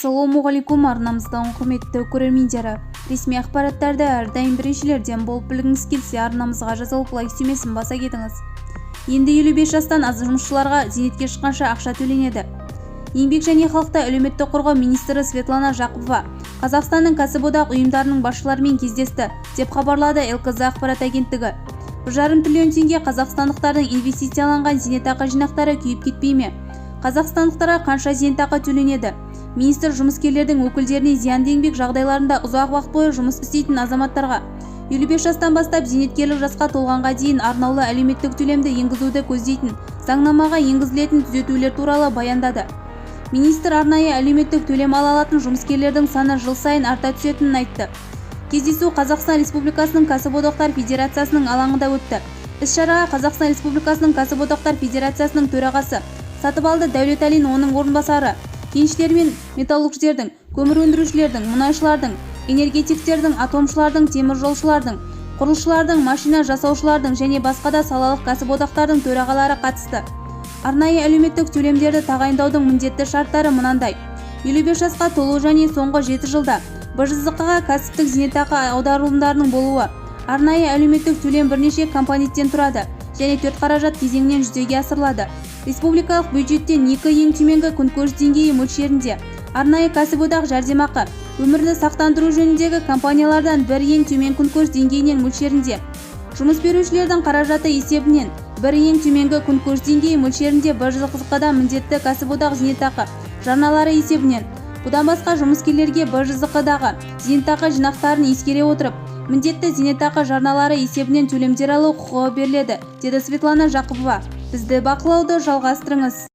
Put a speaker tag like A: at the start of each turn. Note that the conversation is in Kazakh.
A: Ассалаумағалейкум, арнамыздан құрметті көрермендері. Ресми ақпараттарды әрдайым біріншілерден болып білгіңіз келсе, арнамызға жазылып лайк түймесін баса кетіңіз. Енді 55 жастан аз жұмысшыларға зейнетке шыққанша ақша төленеді. Еңбек және халықты әлеуметтік қорғау министрі Светлана Жақыпова Қазақстанның кәсіподақ ұйымдарының басшыларымен кездесті, деп хабарлады ЛКЗ ақпарат агенттігі. 1,5 триллион теңге қазақстандықтардың инвестицияланған зейнетақы жинақтары күйіп кетпей ме? Қазақстандықтарға қанша зейнетақы төленеді? Министр жұмыскерлердің өкілдеріне зиянды еңбек жағдайларында ұзақ уақыт бойы жұмыс істейтін азаматтарға 55 жастан бастап зейнеткерлік жасқа толғанға дейін арнаулы әлеуметтік төлемді енгізуді көздейтін заңнамаға енгізілетін түзетулер туралы баяндады. Министр арнайы әлеуметтік төлем ала алатын жұмыскерлердің саны жыл сайын арта түсетінін айтты. Кездесу Қазақстан Республикасының Кәсіподақтар Федерациясының алаңында өтті. Іс-шараға Қазақстан Республикасының Кәсіподақтар Федерациясының төрағасы Сатыбалды Дәулеталин, оның орынбасары, кеншілер мен металлургтердің, көмір өндірушілердің, мұнайшылардың, энергетиктердің, атомшылардың, теміржолшылардың, құрылысшылардың, машина жасаушылардың және басқа да салалық кәсіподақтардың төрағалары қатысты. Арнайы әлеуметтік төлемдерді тағайындаудың міндетті шарттары мынандай: 55 жасқа толу және соңғы 7 жылда БЖЗК-ға кәсіптік зейнетақы аударымдарының болуы. Арнайы әлеуметтік төлем бірнеше компоненттен тұрады және 4 қаражат кезеңінен жүзеге асырылады. Республикалық бюджеттен 2 ең төменгі күнкөріс деңгейі мөлшерінде арнайы кәсіподақ жәрдемақы, өмірді сақтандыру жөніндегі компаниялардан 1 ең төмен күнкөріс деңгейінен мөлшерінде, жұмыс берушілердің қаражаты есебінен 1 ең төменгі күнкөріс деңгейі мөлшерінде БЖЗК-да міндетті кәсіподақ зейнетақы жарналары есебінен. Бұдан басқа жұмыскерлерге БЖЗК-дағы зейнетақы жинақтарын ескере отырып, міндетті зейнетақы жарналары есебінен төлемдер алу құқығы беріледі, деді Светлана Жақыпова. Бізді бақылауды жалғастырыңыз.